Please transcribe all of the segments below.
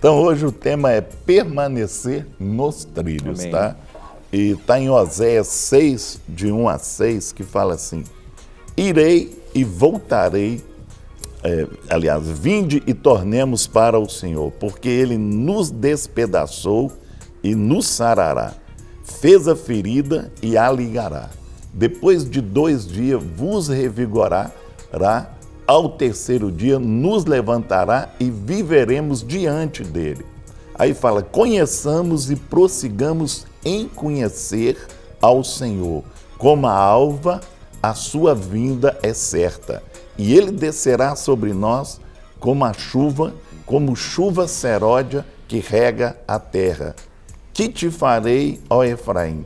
Então hoje o tema é permanecer nos trilhos, Amém. tá? E está em Oséias 6, de 1 a 6, que fala assim: irei e voltarei, vinde e tornemos para o Senhor, porque Ele nos despedaçou e nos sarará, fez a ferida e a ligará. Depois de 2 dias vos revigorará, ao terceiro dia nos levantará e viveremos diante dele. Aí fala: conheçamos e prossigamos em conhecer ao Senhor. Como a alva, a sua vinda é certa, e ele descerá sobre nós como chuva seródia que rega a terra. Que te farei, ó Efraim?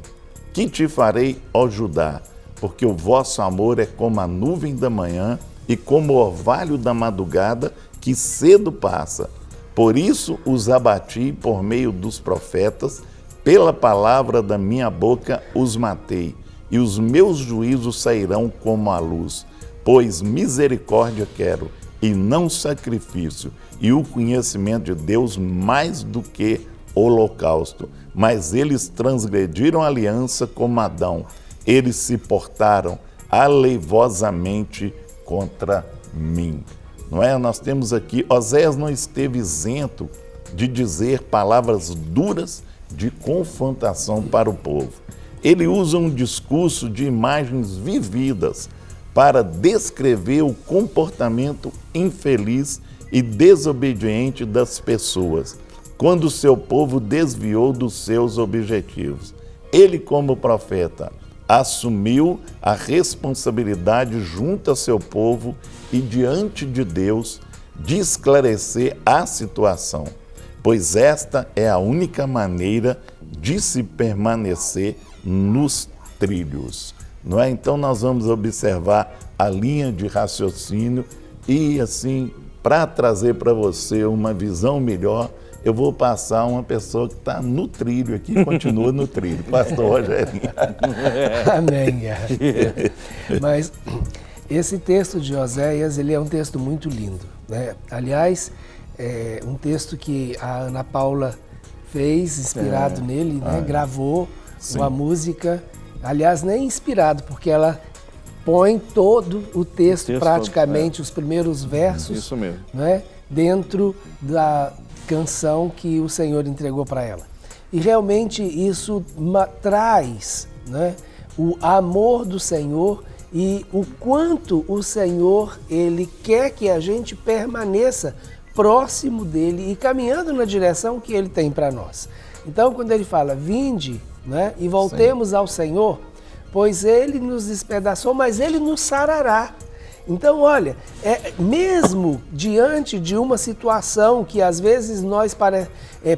Que te farei, ó Judá? Porque o vosso amor é como a nuvem da manhã e como o orvalho da madrugada que cedo passa. Por isso os abati por meio dos profetas, pela palavra da minha boca os matei, e os meus juízos sairão como a luz. Pois misericórdia quero, e não sacrifício, e o conhecimento de Deus mais do que holocausto. Mas eles transgrediram a aliança como Adão, eles se portaram aleivosamente contra mim. Não é? Nós temos aqui, Oséias não esteve isento de dizer palavras duras de confrontação para o povo. Ele usa um discurso de imagens vividas para descrever o comportamento infeliz e desobediente das pessoas, quando o seu povo desviou dos seus objetivos. Ele, como profeta, assumiu a responsabilidade junto a seu povo e diante de Deus de esclarecer a situação, pois esta é a única maneira de se permanecer nos trilhos. Não é? Então nós vamos observar a linha de raciocínio e assim, para trazer para você uma visão melhor, eu vou passar uma pessoa que está no trilho aqui, continua no trilho, pastor Rogerinho. Amém, Guerra. Mas esse texto de Oséias, ele é um texto muito lindo, né? Aliás, é um texto que a Ana Paula fez, inspirado nele, né? Gravou uma música, aliás, nem inspirado, porque ela põe todo o texto praticamente, os primeiros versos, isso mesmo, né? Dentro da canção que o Senhor entregou para ela. E realmente isso traz, né, o amor do Senhor e o quanto o Senhor, Ele quer que a gente permaneça próximo dEle e caminhando na direção que Ele tem para nós. Então, quando Ele fala, vinde, né, e voltemos ao Senhor, pois Ele nos despedaçou, mas Ele nos sarará. Então, olha, mesmo diante de uma situação que às vezes nós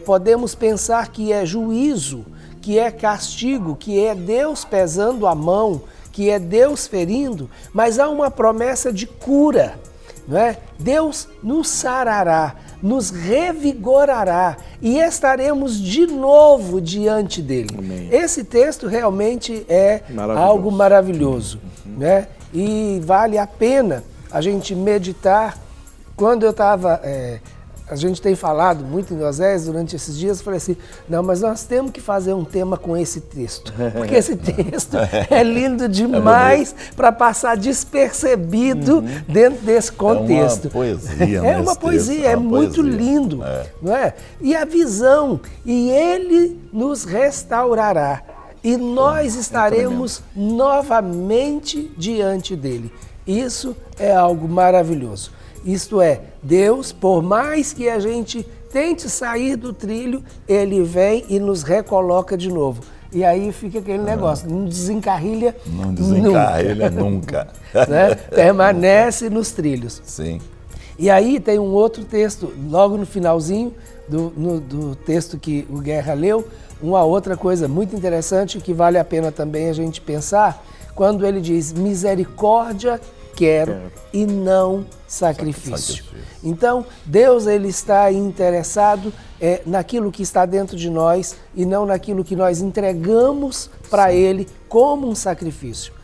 podemos pensar que é juízo, que é castigo, que é Deus pesando a mão, que é Deus ferindo, mas há uma promessa de cura, não é? Deus nos sarará, nos revigorará e estaremos de novo diante dele. Amém. Esse texto realmente é algo maravilhoso, né? E vale a pena a gente meditar. Quando eu estava, a gente tem falado muito em Oséias durante esses dias, eu falei assim, não, mas nós temos que fazer um tema com esse texto, porque esse texto é lindo demais para passar despercebido dentro desse contexto. É uma poesia. É uma poesia, é muito lindo, não é? E a visão, e ele nos restaurará. E nós estaremos novamente diante dele. Isso é algo maravilhoso. Isto é, Deus, por mais que a gente tente sair do trilho, Ele vem e nos recoloca de novo. E aí fica aquele negócio, não desencarrilha nunca. Não desencarrilha nunca. Né? Permanece nos trilhos. Sim. E aí tem um outro texto, logo no finalzinho do texto que o Guerra leu, uma outra coisa muito interessante que vale a pena também a gente pensar, quando ele diz, misericórdia quero e não sacrifício. Então, Deus ele está interessado naquilo que está dentro de nós e não naquilo que nós entregamos para Ele como um sacrifício.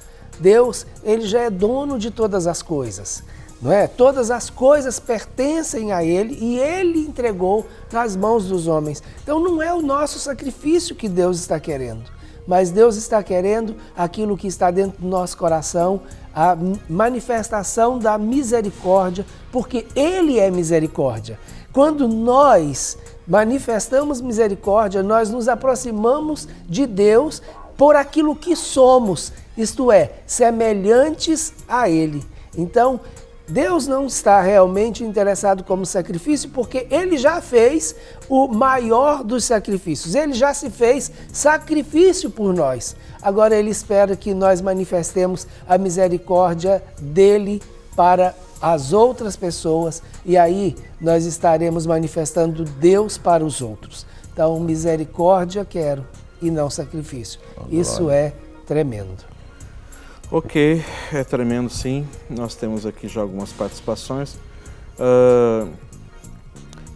Deus, Ele já é dono de todas as coisas. não é? Todas as coisas pertencem a Ele e Ele entregou nas mãos dos homens. Então não é o nosso sacrifício que Deus está querendo, mas Deus está querendo aquilo que está dentro do nosso coração, a manifestação da misericórdia, porque Ele é misericórdia. Quando nós manifestamos misericórdia, nós nos aproximamos de Deus por aquilo que somos, isto é, semelhantes a Ele. Então, Deus não está realmente interessado como sacrifício, porque Ele já fez o maior dos sacrifícios. Ele já se fez sacrifício por nós. Agora Ele espera que nós manifestemos a misericórdia dEle para as outras pessoas, e aí nós estaremos manifestando Deus para os outros. Então, misericórdia quero e não sacrifício. Isso é tremendo. Ok, é tremendo sim. Nós temos aqui já algumas participações.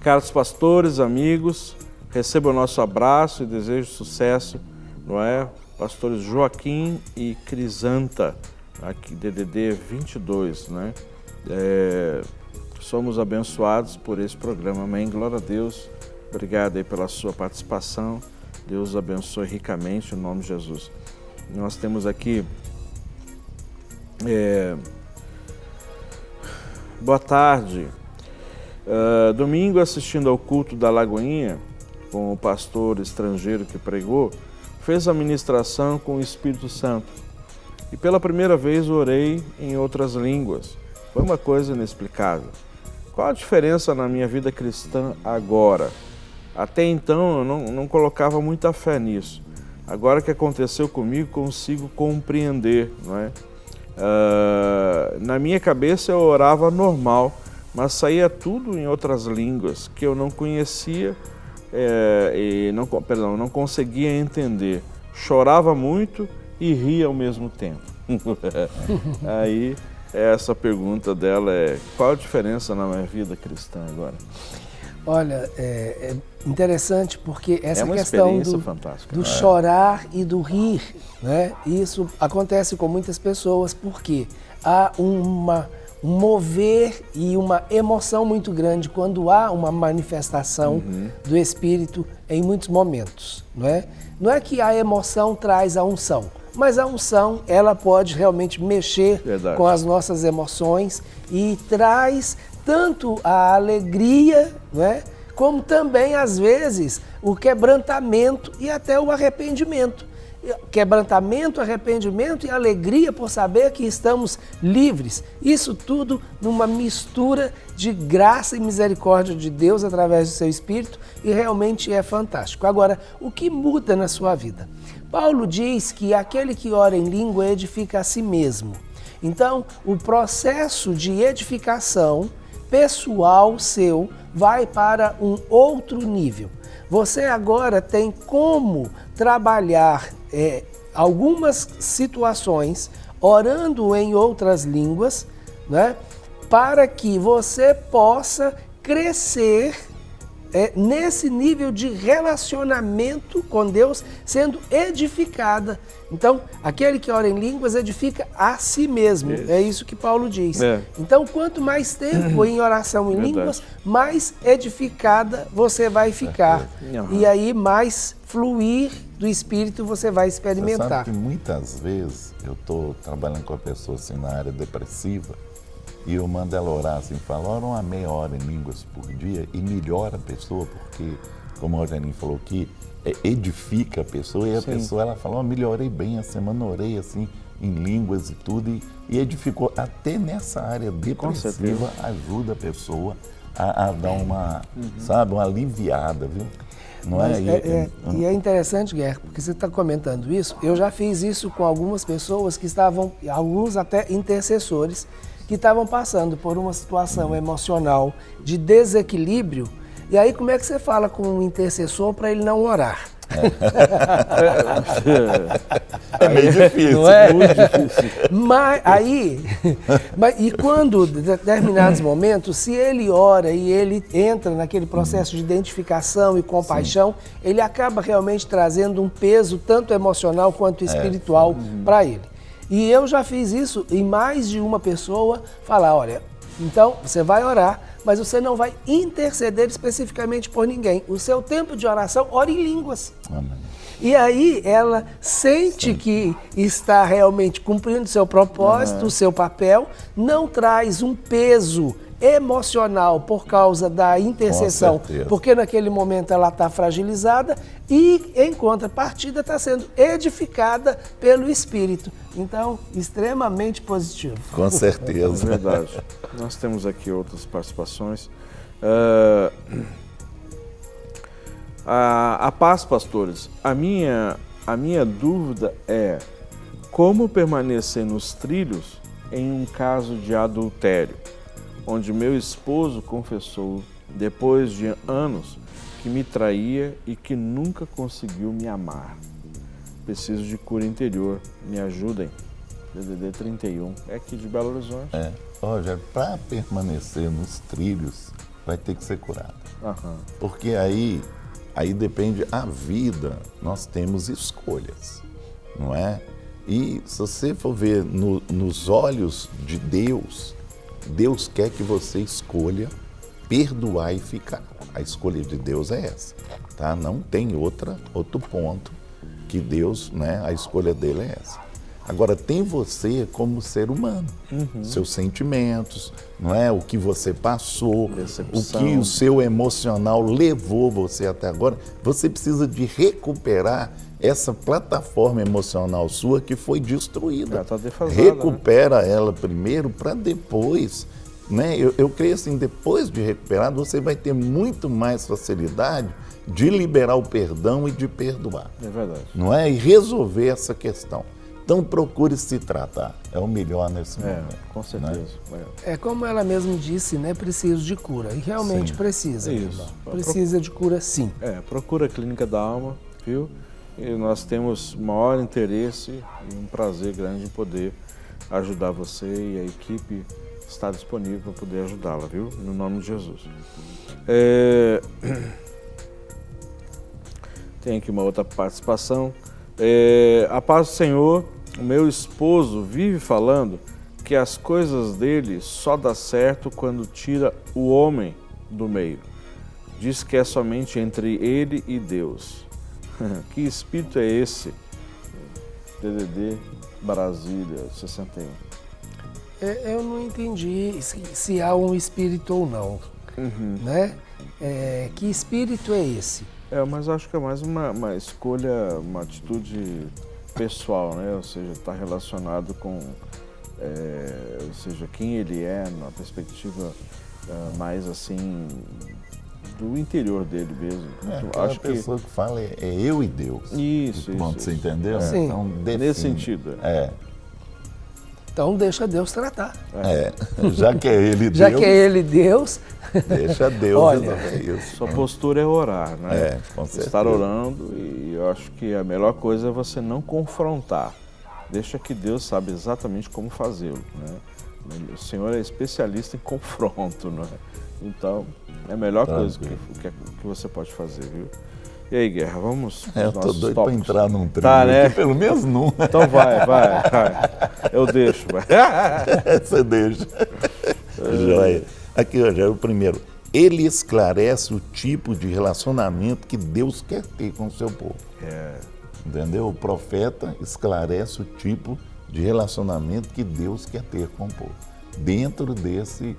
Caros pastores, amigos, recebam o nosso abraço e desejo sucesso, não é? Pastores Joaquim e Crisanta, aqui DDD 22, né? Somos abençoados por esse programa, amém? Glória a Deus. Obrigado aí pela sua participação. Deus abençoe ricamente, em nome de Jesus. Nós temos aqui... Boa tarde. Domingo, assistindo ao culto da Lagoinha, com o pastor estrangeiro que pregou, fez a ministração com o Espírito Santo. E pela primeira vez orei em outras línguas. Foi uma coisa inexplicável. Qual a diferença na minha vida cristã agora? Até então eu não colocava muita fé nisso. Agora que aconteceu comigo, consigo compreender, não é? Na minha cabeça eu orava normal, mas saía tudo em outras línguas que eu não conhecia e não conseguia entender. Chorava muito e ria ao mesmo tempo. Aí essa pergunta dela é: qual a diferença na minha vida cristã agora? Olha, é interessante porque essa questão do né? chorar e do rir, né? Isso acontece com muitas pessoas porque há um mover e uma emoção muito grande quando há uma manifestação do Espírito em muitos momentos, não é? Não é que a emoção traz a unção, mas a unção, ela pode realmente mexer com as nossas emoções e traz tanto a alegria, não é? Como também, às vezes, o quebrantamento e até o arrependimento. Quebrantamento, arrependimento e alegria por saber que estamos livres. Isso tudo numa mistura de graça e misericórdia de Deus através do seu Espírito, e realmente é fantástico. Agora, o que muda na sua vida? Paulo diz que aquele que ora em língua edifica a si mesmo. Então, o processo de edificação pessoal seu vai para um outro nível. Você agora tem como trabalhar algumas situações orando em outras línguas, né, para que você possa crescer nesse nível de relacionamento com Deus, sendo edificada. Então, aquele que ora em línguas edifica a si mesmo. É isso que Paulo diz. Então, quanto mais tempo em oração em línguas, mais edificada você vai ficar. E aí, mais fluir do Espírito você vai experimentar. Você sabe que muitas vezes eu estou trabalhando com a pessoa assim, na área depressiva, e eu mando ela orar assim, falo, ora uma meia hora em línguas por dia e melhora a pessoa, porque, como o Rogerinho falou aqui, edifica a pessoa, e a pessoa, ela fala, melhorei bem a semana, orei assim, em línguas e tudo, e edificou. Até nessa área depressiva, ajuda a pessoa a dar uma, sabe, uma aliviada, viu? Não E é interessante, Guerra, porque você está comentando isso, eu já fiz isso com algumas pessoas que estavam, alguns até intercessores, que estavam passando por uma situação emocional de desequilíbrio. E aí, como é que você fala com um intercessor para ele não orar? É meio difícil. Não é? Muito difícil. E quando, em determinados momentos, se ele ora e ele entra naquele processo de identificação e compaixão, ele acaba realmente trazendo um peso tanto emocional quanto espiritual para ele. E eu já fiz isso em mais de uma pessoa, falar, olha, Então, você vai orar, mas você não vai interceder especificamente por ninguém. O seu tempo de oração, ore em línguas. Amém. E aí ela sente que está realmente cumprindo seu propósito, o seu papel, não traz um peso emocional por causa da intercessão, porque naquele momento ela está fragilizada e, em contrapartida, está sendo edificada pelo Espírito. Então, extremamente positivo. Com certeza. É verdade. Nós temos aqui outras participações. A paz, pastores. A minha dúvida é como permanecer nos trilhos em um caso de adultério, onde meu esposo confessou, depois de anos, que me traía e que nunca conseguiu me amar. Preciso de cura interior. Me ajudem. DDD 31. É aqui de Belo Horizonte. Rogério, para permanecer nos trilhos, vai ter que ser curado. Porque aí depende a vida, nós temos escolhas, não é? E se você for ver nos olhos de Deus, Deus quer que você escolha perdoar e ficar. A escolha de Deus é essa, tá? Não tem outro ponto que Deus, né? A escolha dele é essa. Agora, tem você como ser humano, seus sentimentos, não é? O que você passou, Decepção. o que o seu emocional levou você até agora. Você precisa de recuperar essa plataforma emocional sua que foi destruída. Tá defasada, Recupera ela primeiro para depois, né? Eu creio assim, depois de recuperado, você vai ter muito mais facilidade de liberar o perdão e de perdoar. É verdade. Não é? E resolver essa questão. Então procure se tratar, é o melhor nesse momento. Com certeza. Né? É como ela mesma disse, né? Preciso de cura. E realmente precisa. Isso. Precisa de cura, sim. Procura a Clínica da Alma, viu? E nós temos maior interesse e um prazer grande em poder ajudar você, e a equipe está disponível para poder ajudá-la, viu? No nome de Jesus. Tem aqui uma outra participação. A paz do Senhor. O meu esposo vive falando que as coisas dele só dá certo quando tira o homem do meio. Diz que é somente entre ele e Deus. Que espírito é esse? DDD Brasília 61. Eu não entendi se há um espírito ou não, né? Que espírito é esse? Mas acho que é mais uma escolha, uma atitude pessoal, né? Ou seja, está relacionado com, ou seja, quem ele é, na perspectiva mais assim do interior dele mesmo. Acho que a pessoa que fala é eu e Deus. Isso. Você entendeu? Sim. Então, nesse sentido. Então deixa Deus tratar. Já que é ele Deus. Já que é ele Deus. Deixa Deus resolver isso. Sua postura é orar, né? Com certeza. Estar orando, e eu acho que a melhor coisa é você não confrontar. Deixa que Deus sabe exatamente como fazê-lo, né? O Senhor é especialista em confronto, né? Então, é a melhor coisa que você pode fazer, viu? E aí, Guerra, vamos Eu tô doido para entrar num trilho, né? pelo menos num. Então vai. Eu deixo, vai. Você deixa. Joia. Aqui, Rogério, o primeiro. Ele esclarece o tipo de relacionamento que Deus quer ter com o seu povo. Entendeu? O profeta esclarece o tipo de relacionamento que Deus quer ter com o povo. Dentro desse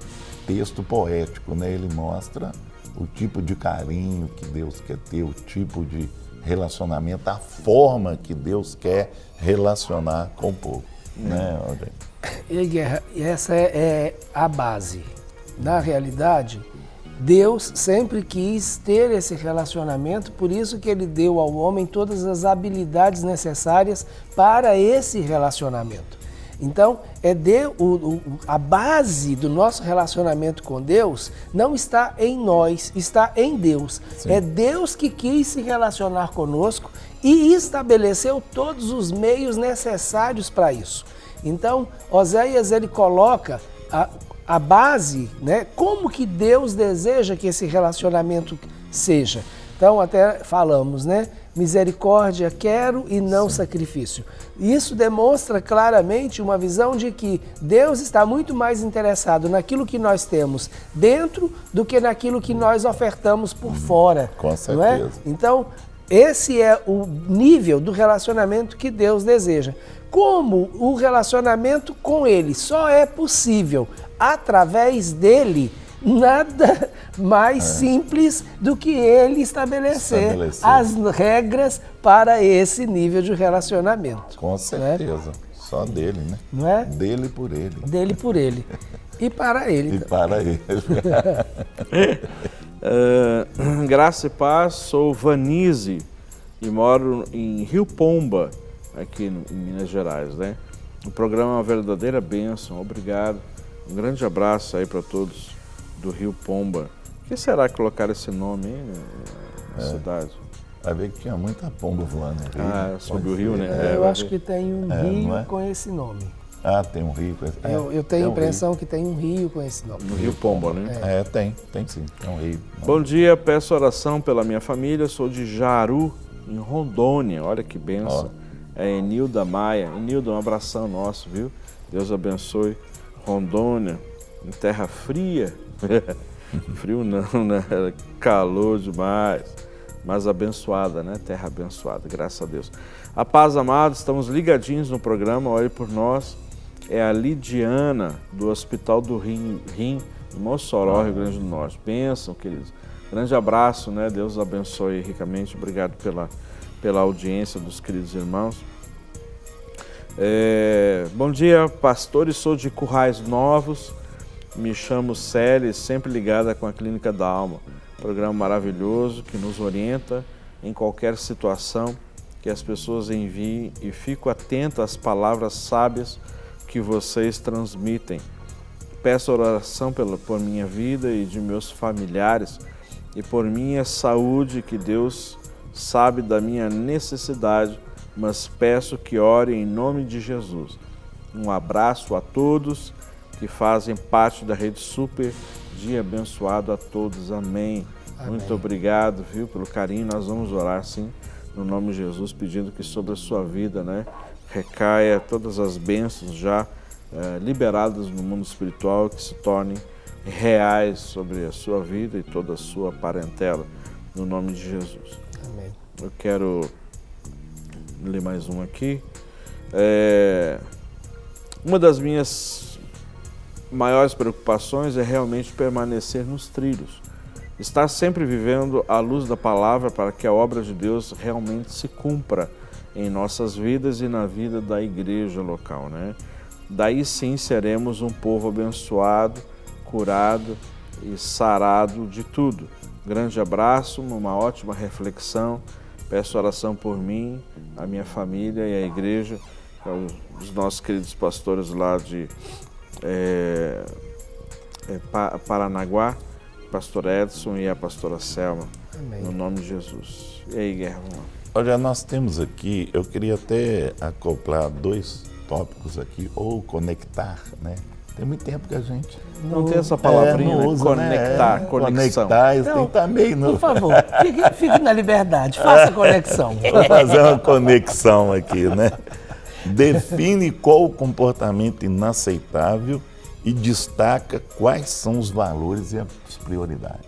texto poético, né, ele mostra o tipo de carinho que Deus quer ter, o tipo de relacionamento, a forma que Deus quer relacionar com o povo. Né, Rogério? E Guerra, essa é a base. Na realidade, Deus sempre quis ter esse relacionamento, por isso que Ele deu ao homem todas as habilidades necessárias para esse relacionamento. Então, a base do nosso relacionamento com Deus não está em nós, está em Deus. Sim. É Deus que quis se relacionar conosco e estabeleceu todos os meios necessários para isso. Então, Oséias, ele coloca a base, né? Como que Deus deseja que esse relacionamento seja? Então, até falamos, né? Misericórdia quero e não sacrifício. Isso demonstra claramente uma visão de que Deus está muito mais interessado naquilo que nós temos dentro do que naquilo que nós ofertamos por fora. Com não certeza. é? Então, esse é o nível do relacionamento que Deus deseja. Como o relacionamento com Ele só é possível através dele, nada mais simples do que Ele estabelecer as regras para esse nível de relacionamento. Com certeza. Só dele, né? Não é? Dele por ele. Dele por ele. E para ele. E para ele. Graça e paz, sou Vanise e moro em Rio Pomba, aqui em Minas Gerais, né? O programa é uma verdadeira bênção, obrigado. Um grande abraço aí para todos do Rio Pomba. Por que será que colocaram esse nome aí na cidade? Vai ver que tinha muita pomba voando no rio. Sobre o rio, né? Eu acho que tem um rio com esse nome. Tem um rio com esse nome. Eu tenho a impressão que tem um rio com esse nome. No Rio Pomba, né? Tem sim. Tem um rio. Bom dia, peço oração pela minha família, sou de Jaru, em Rondônia. Olha que benção. É Enilda Maia. Enilda, um abração nosso, viu? Deus abençoe. Rondônia, em terra fria. Frio não, né? Calor demais. Mas abençoada, né? Terra abençoada, graças a Deus. A paz, amados, estamos ligadinhos no programa, olhe por nós. É a Lidiana, do Hospital do Rim, em Mossoró, Rio Grande do Norte. Bênção, queridos. Grande abraço, né? Deus abençoe ricamente. Obrigado pela audiência dos queridos irmãos. Bom dia, pastores, sou de Currais Novos. Me chamo Célia, sempre ligada com a Clínica da Alma. Programa maravilhoso que nos orienta em qualquer situação que as pessoas enviem e fico atento às palavras sábias que vocês transmitem. Peço oração por minha vida e de meus familiares e por minha saúde, que Deus sabe da minha necessidade, mas peço que ore em nome de Jesus. Um abraço a todos que fazem parte da Rede Super. Dia abençoado a todos. Amém. Muito obrigado, viu, pelo carinho. Nós vamos orar, sim, no nome de Jesus, pedindo que sobre a sua vida, né, recaia todas as bênçãos já liberadas no mundo espiritual, que se tornem reais sobre a sua vida e toda a sua parentela, no nome de Jesus. Amém. Eu quero ler mais um aqui. Uma das minhas maiores preocupações é realmente permanecer nos trilhos. Estar sempre vivendo à luz da palavra para que a obra de Deus realmente se cumpra em nossas vidas e na vida da igreja local, né? Daí sim seremos um povo abençoado, curado e sarado de tudo. Grande abraço, uma ótima reflexão. Peço oração por mim, a minha família e a igreja, os nossos queridos pastores lá de Paranaguá, pastor Edson e a pastora Selma. Amém. No nome de Jesus. E aí, Guerra? Olha, nós temos aqui, eu queria até acoplar 2 tópicos aqui, ou conectar, né? Tem muito tempo que a gente não tem essa palavrinha, não usa, conectar, né? conexão. Conectar, isso tem que estar meio... Por favor, fique na liberdade, faça conexão. Vou fazer uma conexão aqui, né? Define qual o comportamento inaceitável e destaca quais são os valores e as prioridades.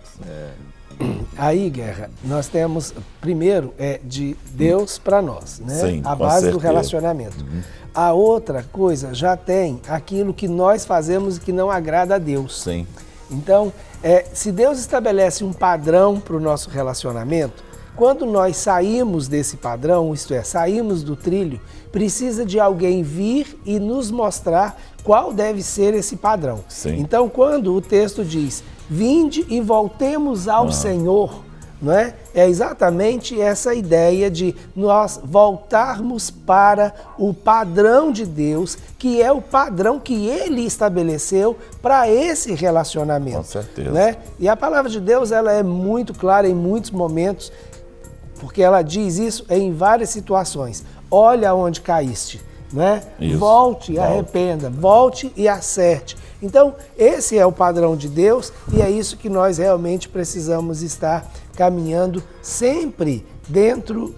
Aí, Guerra, nós temos, primeiro, de Deus para nós, né? Sim, a com base certeza. do relacionamento. A outra coisa já tem aquilo que nós fazemos e que não agrada a Deus. Sim. Então, se Deus estabelece um padrão para o nosso relacionamento, quando nós saímos desse padrão, isto é, saímos do trilho, precisa de alguém vir e nos mostrar qual deve ser esse padrão. Sim. Então, quando o texto diz, vinde e voltemos ao Senhor, não é? É exatamente essa ideia de nós voltarmos para o padrão de Deus, que é o padrão que Ele estabeleceu para esse relacionamento. Com certeza. Né? E a palavra de Deus, ela é muito clara em muitos momentos, porque ela diz isso em várias situações. Olha onde caíste, né? Volte e arrependa, volte e acerte. Então, esse é o padrão de Deus e é isso que nós realmente precisamos estar caminhando sempre dentro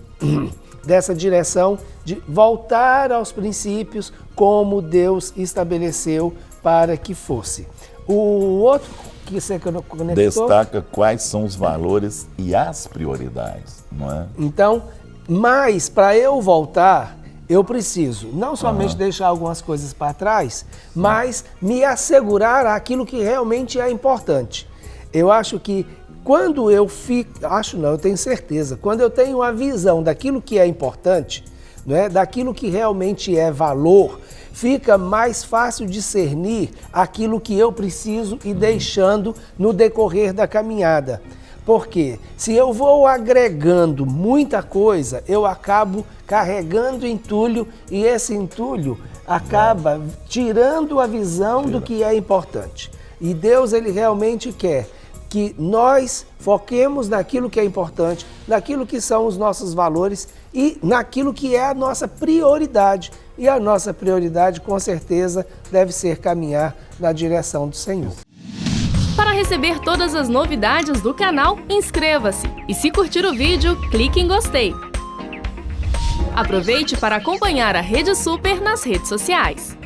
dessa direção de voltar aos princípios como Deus estabeleceu para que fosse. O outro que você conectou... Destaca quais são os valores e as prioridades, não é? Então, mas para eu voltar, eu preciso não somente deixar algumas coisas para trás, mas me assegurar aquilo que realmente é importante. Eu acho que quando eu eu tenho certeza, quando eu tenho a visão daquilo que é importante, não é? Daquilo que realmente é valor, fica mais fácil discernir aquilo que eu preciso ir deixando no decorrer da caminhada. Porque se eu vou agregando muita coisa, eu acabo carregando entulho e esse entulho acaba tirando a visão do que é importante. E Deus, ele realmente quer que nós foquemos naquilo que é importante, naquilo que são os nossos valores e naquilo que é a nossa prioridade. E a nossa prioridade, com certeza, deve ser caminhar na direção do Senhor. Para receber todas as novidades do canal, inscreva-se e se curtir o vídeo, clique em gostei. Aproveite para acompanhar a Rede Super nas redes sociais.